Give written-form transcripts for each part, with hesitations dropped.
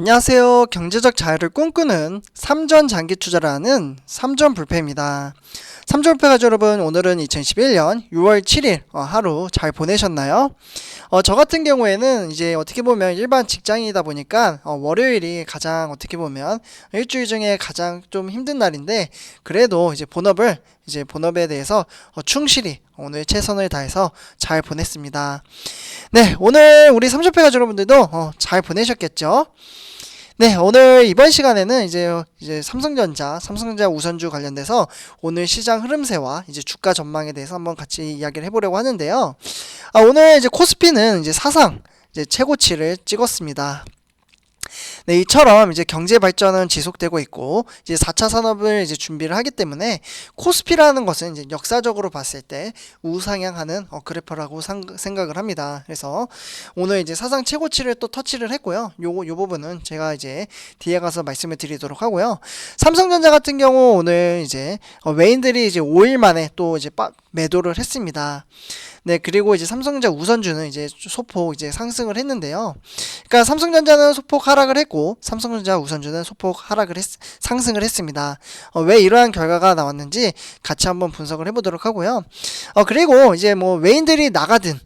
안녕하세요. 경제적 자유를 꿈꾸는 삼전 장기 투자를 하는 삼전 불패입니다. 삼전 불패 가족 여러분, 오늘은 2011년 6월 7일 하루 잘 보내셨나요? 저 같은 경우에는 이제 어떻게 보면 일반 직장인이다 보니까 월요일이 가장 어떻게 보면 일주일 중에 가장 좀 힘든 날인데, 그래도 이제 본업에 대해서 충실히 오늘 최선을 다해서 잘 보냈습니다. 네, 오늘 우리 삼전패 가족 여러분들도 잘 보내셨겠죠? 네, 오늘 이번 시간에는 이제 삼성전자 우선주 관련돼서 오늘 시장 흐름세와 이제 주가 전망에 대해서 한번 같이 이야기를 해보려고 하는데요. 오늘 이제 코스피는 이제 사상 이제 최고치를 찍었습니다. 네, 이처럼 이제 경제 발전은 지속되고 있고 이제 4차 산업을 이제 준비를 하기 때문에 코스피라는 것은 이제 역사적으로 봤을 때 우상향하는 그래프라고 생각을 합니다. 그래서 오늘 이제 사상 최고치를 또 터치를 했고요. 요 부분은 제가 이제 뒤에 가서 말씀을 드리도록 하고요. 삼성전자 같은 경우 오늘 이제 외인들이 이제 5일 만에 또 이제 매도를 했습니다. 네, 그리고 이제 삼성전자 우선주는 이제 소폭 이제 상승을 했는데요. 그러니까 삼성전자는 소폭 하락을 했고 삼성전자 우선주는 소폭 상승을 했습니다. 왜 이러한 결과가 나왔는지 같이 한번 분석을 해보도록 하고요. 그리고 이제 뭐 외인들이 나가든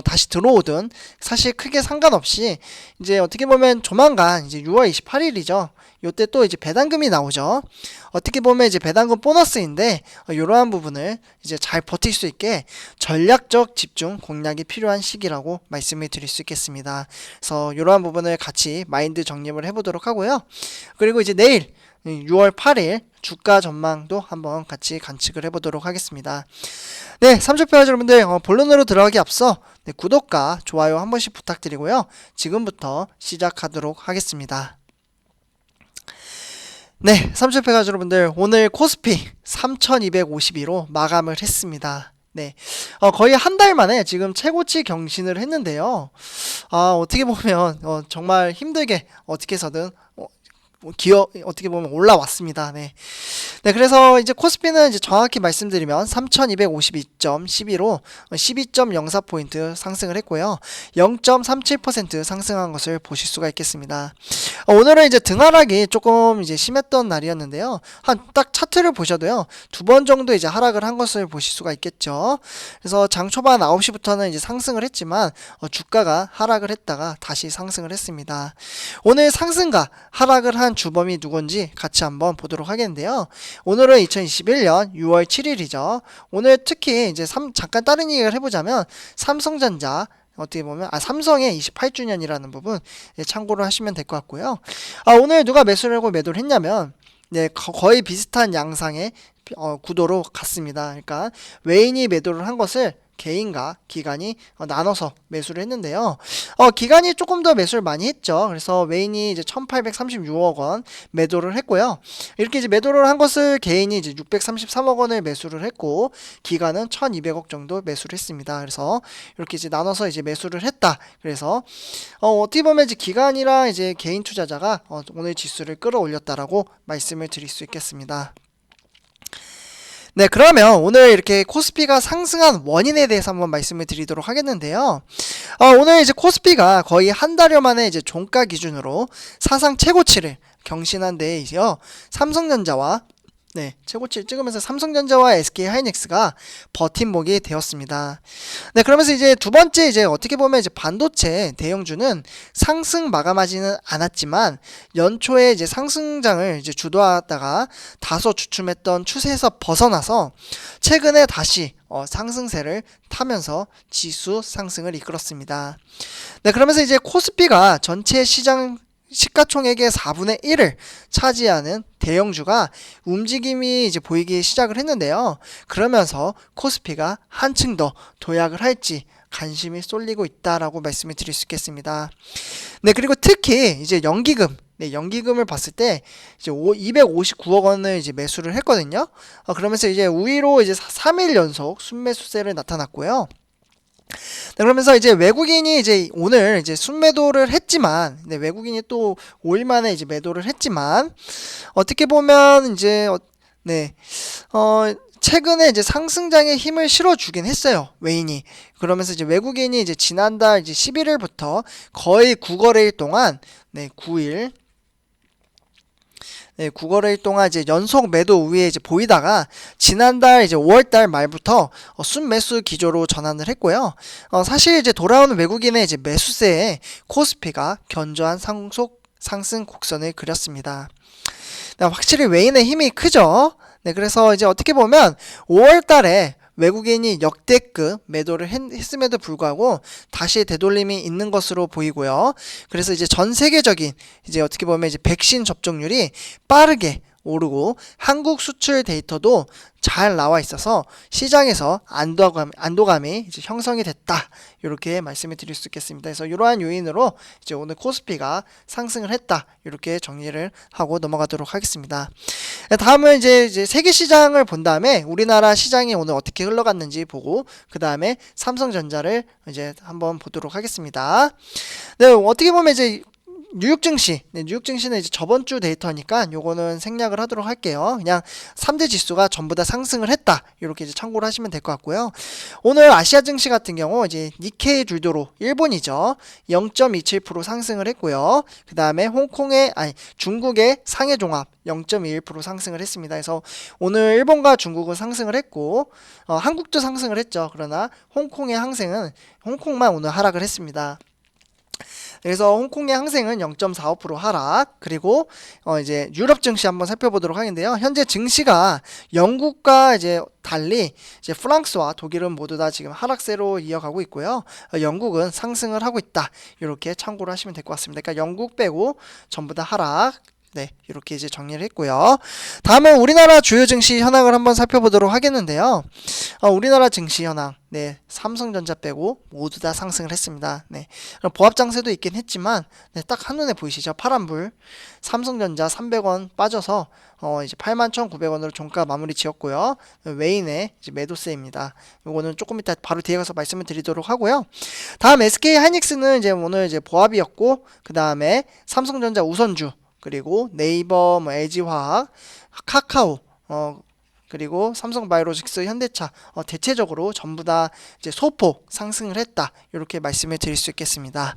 다시 들어오든 사실 크게 상관없이 이제 어떻게 보면 조만간 이제 6월 28일이죠. 요때 또 이제 배당금이 나오죠. 어떻게 보면 이제 배당금 보너스인데 이러한 부분을 이제 잘 버틸 수 있게 전략적 집중 공략이 필요한 시기라고 말씀을 드릴 수 있겠습니다. 그래서 이러한 부분을 같이 마인드 정립을 해보도록 하고요. 그리고 이제 내일 6월 8일 주가 전망도 한번 같이 관측을 해보도록 하겠습니다. 네, 삼촌표 여러분들 본론으로 들어가기 앞서 구독과 좋아요 한 번씩 부탁드리고요. 지금부터 시작하도록 하겠습니다. 네, 삼촌표 여러분들 오늘 코스피 3252로 마감을 했습니다. 네, 거의 한 달 만에 지금 최고치 경신을 했는데요. 어떻게 보면 정말 힘들게 어떻게 해서든 어떻게 보면 올라왔습니다. 네. 네, 그래서 이제 코스피는 이제 정확히 말씀드리면 3252.12로 12.04포인트 상승을 했고요. 0.37% 상승한 것을 보실 수가 있겠습니다. 오늘은 이제 등하락이 조금 이제 심했던 날이었는데요. 한 딱 차트를 보셔도요. 2번 정도 이제 하락을 한 것을 보실 수가 있겠죠. 그래서 장 초반 9시부터는 이제 상승을 했지만 주가가 하락을 했다가 다시 상승을 했습니다. 오늘 상승과 하락을 한 주범이 누군지 같이 한번 보도록 하겠는데요. 오늘은 2021년 6월 7일이죠. 오늘 특히 이제 잠깐 다른 얘기를 해보자면 삼성전자 어떻게 보면 삼성의 28주년이라는 부분 참고를 하시면 될 것 같고요. 오늘 누가 매수를 하고 매도를 했냐면 네, 거의 비슷한 양상의 구도로 갔습니다. 그러니까 외인이 매도를 한 것을 개인과 기관이 나눠서 매수를 했는데요. 기관이 조금 더 매수를 많이 했죠. 그래서 외인이 이제 1836억 원 매도를 했고요. 이렇게 이제 매도를 한 것을 개인이 이제 633억 원을 매수를 했고 기관은 1200억 정도 매수를 했습니다. 그래서 이렇게 이제 나눠서 이제 매수를 했다. 그래서 어떻게 보면 이제 기관이랑 이제 개인 투자자가 오늘 지수를 끌어올렸다라고 말씀을 드릴 수 있겠습니다. 네, 그러면 오늘 이렇게 코스피가 상승한 원인에 대해서 한번 말씀을 드리도록 하겠는데요. 오늘 이제 코스피가 거의 한 달여 만에 이제 종가 기준으로 사상 최고치를 경신한 데에 이어 삼성전자와 최고치를 찍으면서 삼성전자와 SK하이닉스가 버팀목이 되었습니다. 네, 그러면서 이제 두 번째 이제 어떻게 보면 이제 반도체 대형주는 상승 마감하지는 않았지만 연초에 이제 상승장을 이제 주도하다가 다소 주춤했던 추세에서 벗어나서 최근에 다시 상승세를 타면서 지수 상승을 이끌었습니다. 네, 그러면서 이제 코스피가 전체 시장 시가총액의 4분의 1을 차지하는 대형주가 움직임이 이제 보이기 시작을 했는데요. 그러면서 코스피가 한층 더 도약을 할지 관심이 쏠리고 있다라고 말씀을 드릴 수 있겠습니다. 네, 그리고 특히 이제 연기금, 연기금을 봤을 때 이제 259억 원을 이제 매수를 했거든요. 그러면서 이제 우위로 이제 3일 연속 순매수세를 나타났고요. 네, 그러면서 이제 외국인이 이제 오늘 이제 순매도를 했지만, 외국인이 또 5일 만에 이제 매도를 했지만, 어떻게 보면 이제, 최근에 이제 상승장에 힘을 실어주긴 했어요. 웨인이. 그러면서 이제 외국인이 이제 지난달 이제 11일부터 거의 9거래일 동안, 네, 9일, 네, 9거래일 동안 이제 연속 매도 우위에 이제 보이다가 지난달 이제 5월달 말부터 순매수 기조로 전환을 했고요. 사실 이제 돌아오는 외국인의 이제 매수세에 코스피가 견조한 상승 곡선을 그렸습니다. 네, 확실히 웨인의 힘이 크죠. 네, 그래서 이제 어떻게 보면 5월달에 외국인이 역대급 매도를 했음에도 불구하고 다시 되돌림이 있는 것으로 보이고요. 그래서 이제 전 세계적인 이제 어떻게 보면 이제 백신 접종률이 빠르게 오르고 한국 수출 데이터도 잘 나와 있어서 시장에서 안도감이 이제 형성이 됐다. 이렇게 말씀을 드릴 수 있겠습니다. 그래서 이러한 요인으로 이제 오늘 코스피가 상승을 했다. 이렇게 정리를 하고 넘어가도록 하겠습니다. 다음은 이제 세계 시장을 본 다음에 우리나라 시장이 오늘 어떻게 흘러갔는지 보고 그 다음에 삼성전자를 이제 한번 보도록 하겠습니다. 네, 어떻게 보면 이제 뉴욕 증시, 네, 뉴욕 증시는 이제 저번 주 데이터니까 요거는 생략을 하도록 할게요. 그냥 3대 지수가 전부 다 상승을 했다. 이렇게 이제 참고를 하시면 될 것 같고요. 오늘 아시아 증시 같은 경우 이제 니케이 주도로 일본이죠. 0.27% 상승을 했고요. 그 다음에 중국의 상해 종합 0.21% 상승을 했습니다. 그래서 오늘 일본과 중국은 상승을 했고 한국도 상승을 했죠. 그러나 홍콩만 오늘 하락을 했습니다. 그래서 홍콩의 항생은 0.45% 하락. 그리고 이제 유럽 증시 한번 살펴보도록 하겠는데요. 현재 증시가 영국과 이제 달리 이제 프랑스와 독일은 모두 다 지금 하락세로 이어가고 있고요. 영국은 상승을 하고 있다. 이렇게 참고를 하시면 될 것 같습니다. 그러니까 영국 빼고 전부 다 하락. 네, 이렇게 이제 정리를 했고요. 다음은 우리나라 주요 증시 현황을 한번 살펴보도록 하겠는데요. 우리나라 증시 현황, 네, 삼성전자 빼고 모두 다 상승을 했습니다. 네, 보합 장세도 있긴 했지만, 네, 딱 한눈에 보이시죠? 파란불. 삼성전자 300원 빠져서 이제 81,900원으로 종가 마무리 지었고요. 웨인의 이제 매도세입니다. 이거는 조금 이따 바로 뒤에 가서 말씀을 드리도록 하고요. 다음 SK 하이닉스는 이제 오늘 이제 보합이었고, 그 다음에 삼성전자 우선주. 그리고 네이버, LG화학, 카카오, 그리고 삼성바이오로직스, 현대차 대체적으로 전부 다 이제 소폭 상승을 했다. 이렇게 말씀을 드릴 수 있겠습니다.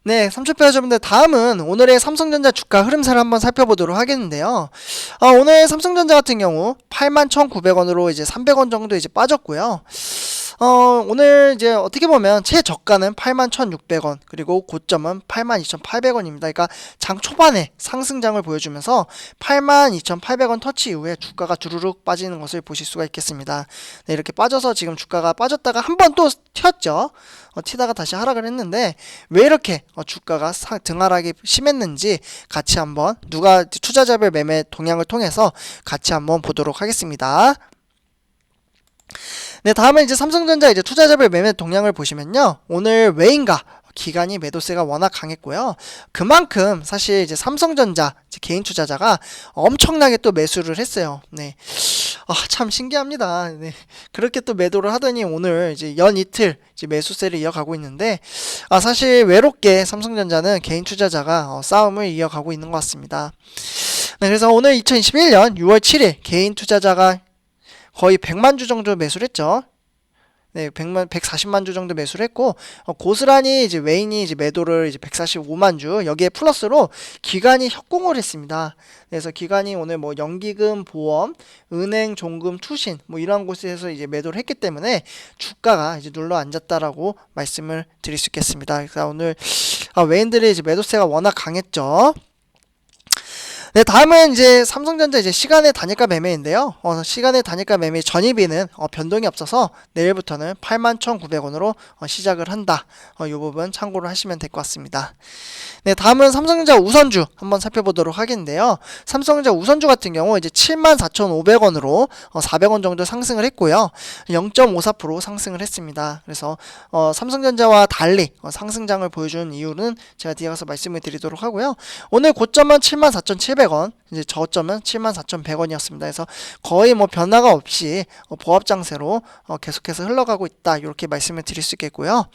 네, 삼촌표 여러분들 다음은 오늘의 삼성전자 주가 흐름세를 한번 살펴보도록 하겠는데요. 오늘 삼성전자 같은 경우 81,900원으로 이제 300원 정도 이제 빠졌고요. 오늘 이제 어떻게 보면 최저가는 81,600원 그리고 고점은 82,800원입니다. 그러니까 장 초반에 상승장을 보여주면서 82,800원 터치 이후에 주가가 주르륵 빠지는 것을 보실 수가 있겠습니다. 네, 이렇게 빠져서 지금 주가가 빠졌다가 한 번 또 튀었죠. 튀다가 다시 하락을 했는데 왜 이렇게 주가가 등하락이 심했는지 같이 한번 누가 투자자별 매매 동향을 통해서 같이 한번 보도록 하겠습니다. 네, 다음은 이제 삼성전자 이제 투자자별 매매 동향을 보시면요. 오늘 외인가 기관이 매도세가 워낙 강했고요. 그만큼 사실 이제 삼성전자 이제 개인 투자자가 엄청나게 또 매수를 했어요. 네. 참 신기합니다. 네. 그렇게 또 매도를 하더니 오늘 이제 연 이틀 이제 매수세를 이어가고 있는데 사실 외롭게 삼성전자는 개인 투자자가 싸움을 이어가고 있는 것 같습니다. 네, 그래서 오늘 2021년 6월 7일 개인 투자자가 거의 100만 주 정도 매수를 했죠. 네, 140만 주 정도 매수를 했고, 고스란히 이제 외인이 이제 매도를 이제 145만 주, 여기에 플러스로 기관이 협공을 했습니다. 그래서 기관이 오늘 뭐 연기금, 보험, 은행, 종금, 투신, 뭐 이런 곳에서 이제 매도를 했기 때문에 주가가 이제 눌러 앉았다라고 말씀을 드릴 수 있겠습니다. 그래서 오늘 외인들의 이제 매도세가 워낙 강했죠. 네, 다음은 이제 삼성전자 이제 시간의 단일가 매매인데요. 시간의 단일가 매매 전입비는 변동이 없어서 내일부터는 81,900원으로 시작을 한다. 이 부분 참고를 하시면 될 것 같습니다. 네, 다음은 삼성전자 우선주 한번 살펴보도록 하겠는데요. 삼성전자 우선주 같은 경우 이제 74,500원으로 400원 정도 상승을 했고요. 0.54% 상승을 했습니다. 그래서 삼성전자와 달리 상승장을 보여준 이유는 제가 뒤에 가서 말씀을 드리도록 하고요. 오늘 고점은 74,700원, 이제 저점은 74,100원이었습니다. 그래서 거의 뭐 변화가 없이 보합 장세로 계속해서 흘러가고 있다. 이렇게 말씀을 드릴 수 있겠고요.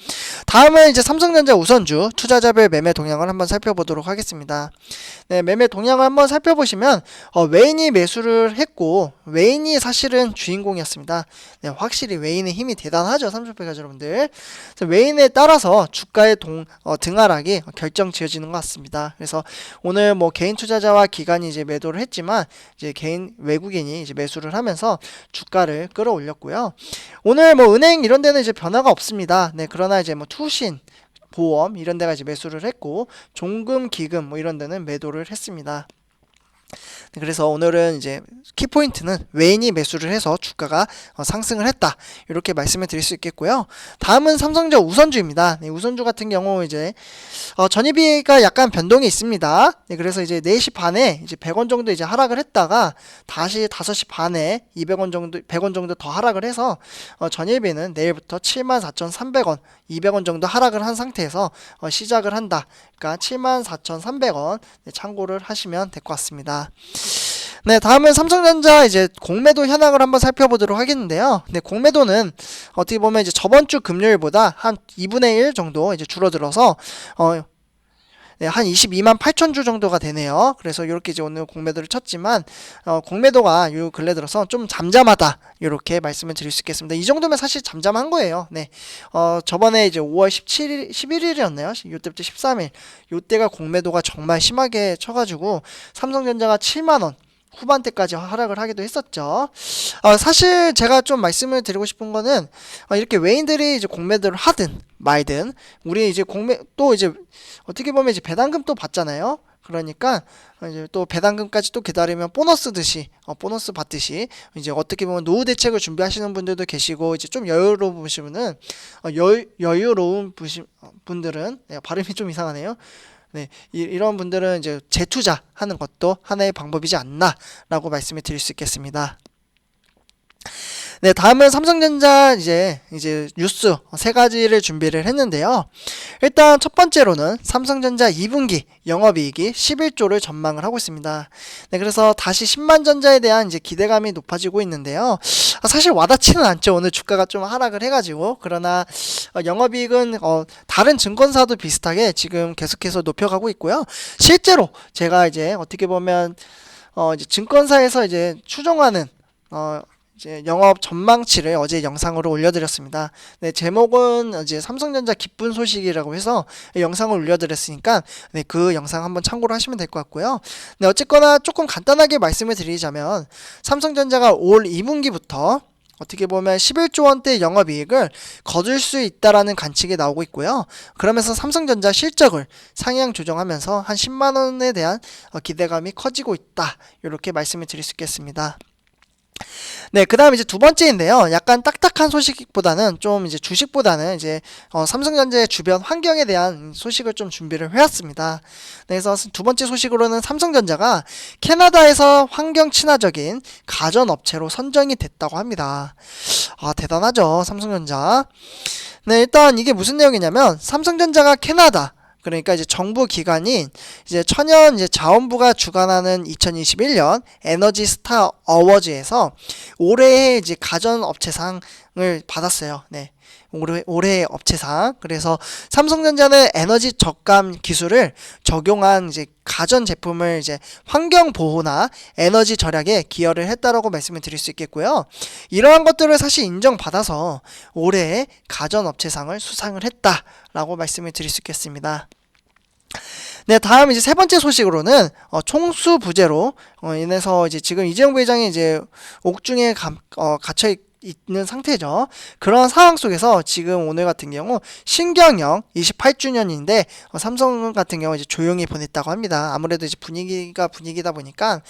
다음은 이제 삼성전자 우선주 투자자별 매매 동향을 한번 한번 살펴보도록 하겠습니다. 네, 매매 동향을 한번 살펴보시면 웨인이 매수를 했고 웨인이 사실은 주인공이었습니다. 네, 확실히 웨인의 힘이 대단하죠. 30배까지 여러분들. 그래서 웨인에 따라서 주가의 등하락이 결정 지어지는 것 같습니다. 그래서 오늘 뭐 개인 투자자와 기관이 이제 매도를 했지만 이제 외국인이 이제 매수를 하면서 주가를 끌어올렸고요. 오늘 뭐 은행 이런 데는 이제 변화가 없습니다. 네, 그러나 이제 뭐 투신, 보험 이런 데가 이제 매수를 했고 종금, 기금 뭐 이런 데는 매도를 했습니다. 그래서 오늘은 이제 키포인트는 웨인이 매수를 해서 주가가 상승을 했다, 이렇게 말씀을 드릴 수 있겠고요. 다음은 삼성전자 우선주입니다. 네, 우선주 같은 경우 이제 전입비가 약간 변동이 있습니다. 네, 그래서 이제 4시 반에 이제 100원 정도 이제 하락을 했다가 다시 5시 반에 200원 정도 100원 정도 더 하락을 해서 전일비는 내일부터 74,300원 200원 정도 하락을 한 상태에서 시작을 한다. 그러니까 74,300원 참고를 하시면 될 것 같습니다. 네, 다음은 삼성전자 이제 공매도 현황을 한번 살펴보도록 하겠는데요. 네, 공매도는 어떻게 보면 이제 저번 주 금요일보다 한 2분의 1 정도 이제 줄어들어서 네, 한 22만 8천 주 정도가 되네요. 그래서 이렇게 이제 오늘 공매도를 쳤지만 공매도가 요 근래 들어서 좀 잠잠하다, 이렇게 말씀을 드릴 수 있겠습니다. 이 정도면 사실 잠잠한 거예요. 네, 저번에 이제 5월 11일이었나요? 요때부터 13일, 요때가 공매도가 정말 심하게 쳐가지고 삼성전자가 7만 원 후반대까지 하락을 하기도 했었죠. 사실 제가 좀 말씀을 드리고 싶은 거는 이렇게 외인들이 이제 공매도를 하든 말든 우리 이제 또 이제 어떻게 보면 이제 배당금 또 받잖아요. 그러니까 이제 또 배당금까지 또 기다리면 보너스 받듯이 이제 어떻게 보면 노후 대책을 준비하시는 분들도 계시고 이제 좀 여유로우시면은 여유로운 분들은 발음이 좀 이상하네요. 네, 이런 분들은 이제 재투자하는 것도 하나의 방법이지 않나라고 말씀을 드릴 수 있겠습니다. 네, 다음은 삼성전자 이제 뉴스 세 가지를 준비를 했는데요. 일단 첫 번째로는 삼성전자 2분기 영업이익이 11조를 전망을 하고 있습니다. 네, 그래서 다시 10만 전자에 대한 이제 기대감이 높아지고 있는데요. 사실 와닿지는 않죠. 오늘 주가가 좀 하락을 해가지고. 그러나 영업이익은 다른 증권사도 비슷하게 지금 계속해서 높여가고 있고요. 실제로 제가 이제 어떻게 보면 이제 증권사에서 이제 추정하는 이제 영업 전망치를 어제 영상으로 올려드렸습니다. 네, 제목은 이제 삼성전자 기쁜 소식이라고 해서 영상을 올려드렸으니까 네, 그 영상 한번 참고를 하시면 될 것 같고요. 네, 어쨌거나 조금 간단하게 말씀을 드리자면 삼성전자가 올 2분기부터 어떻게 보면 11조 원대 영업이익을 거둘 수 있다라는 관측이 나오고 있고요. 그러면서 삼성전자 실적을 상향 조정하면서 한 10만 원에 대한 기대감이 커지고 있다, 이렇게 말씀을 드릴 수 있겠습니다. 네, 그 다음 이제 두 번째인데요. 약간 딱딱한 소식보다는 좀 이제 주식보다는 이제 삼성전자의 주변 환경에 대한 소식을 좀 준비를 해왔습니다. 네, 그래서 두 번째 소식으로는 삼성전자가 캐나다에서 환경 친화적인 가전업체로 선정이 됐다고 합니다. 대단하죠, 삼성전자. 네, 일단 이게 무슨 내용이냐면 삼성전자가 캐나다, 그러니까 이제 정부 기관인 이제 천연 이제 자원부가 주관하는 2021년 에너지 스타 어워즈에서 올해의 이제 가전 업체상을 받았어요. 네. 올해의 업체상. 그래서 삼성전자는 에너지 저감 기술을 적용한 이제 가전 제품을 이제 환경 보호나 에너지 절약에 기여를 했다라고 말씀을 드릴 수 있겠고요. 이러한 것들을 사실 인정받아서 올해의 가전 업체상을 수상을 했다라고 말씀을 드릴 수 있겠습니다. 네, 다음 이제 세 번째 소식으로는 총수 부재로 인해서 이제 지금 이재용 부회장이 이제 옥중에 갇혀 있는 상태죠. 그런 상황 속에서 지금 오늘 같은 경우 신경영 28주년인데 삼성 같은 경우 이제 조용히 보냈다고 합니다. 아무래도 이제 분위기다 보니까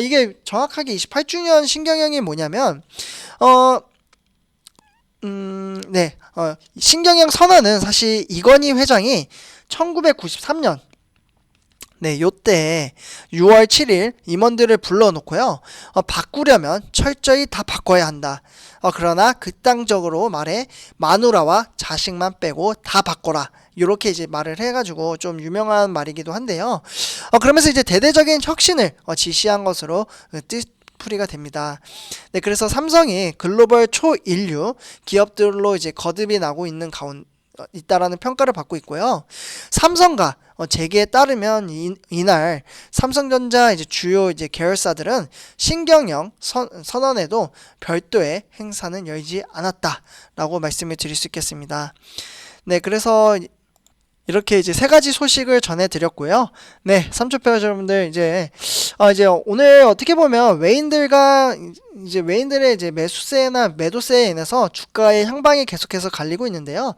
이게 정확하게 28주년 신경영이 뭐냐면 네, 신경영 선언은 사실 이건희 회장이 1993년 네, 요때 6월 7일 임원들을 불러놓고요. 바꾸려면 철저히 다 바꿔야 한다. 그러나 극단적으로 말해 마누라와 자식만 빼고 다 바꿔라. 이렇게 이제 말을 해가지고 좀 유명한 말이기도 한데요. 그러면서 이제 대대적인 혁신을 지시한 것으로 풀이가 됩니다. 네, 그래서 삼성이 글로벌 초인류 기업들로 이제 거듭이 나고 있는 있다라는 평가를 받고 있고요. 삼성과 재계에 따르면 이날 삼성전자 이제 주요 이제 계열사들은 신경영 선언에도 별도의 행사는 열지 않았다라고 말씀을 드릴 수 있겠습니다. 네, 그래서 이렇게 이제 세 가지 소식을 전해드렸고요. 네, 삼촌패 여러분들 이제 오늘 어떻게 보면 외인들의 이제 매수세나 매도세에 인해서 주가의 향방이 계속해서 갈리고 있는데요.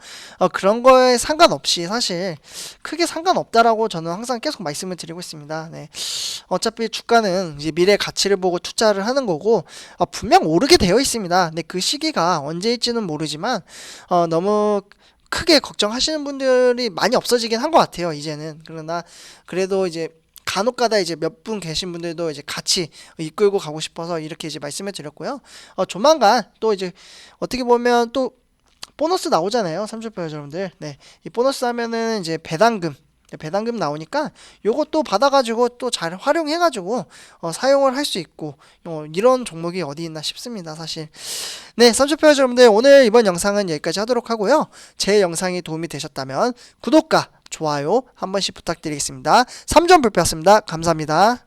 그런 거에 상관없이 사실 크게 상관없다라고 저는 항상 계속 말씀을 드리고 있습니다. 네, 어차피 주가는 이제 미래 가치를 보고 투자를 하는 거고 분명 오르게 되어 있습니다. 네, 그 시기가 언제일지는 모르지만 너무 크게 걱정하시는 분들이 많이 없어지긴 한 것 같아요, 이제는. 그러나 그래도 이제 간혹가다 이제 몇 분 계신 분들도 이제 같이 이끌고 가고 싶어서 이렇게 이제 말씀을 드렸고요. 조만간 또 이제 어떻게 보면 또 보너스 나오잖아요, 삼촌표 여러분들. 네, 이 보너스 하면은 이제 배당금 나오니까 요것도 받아가지고 또 잘 활용해가지고 사용을 할 수 있고 이런 종목이 어디 있나 싶습니다, 사실. 네, 삼촌표 여러분들 오늘 이번 영상은 여기까지 하도록 하고요. 제 영상이 도움이 되셨다면 구독과 좋아요 한 번씩 부탁드리겠습니다. 3점 불표였습니다. 감사합니다.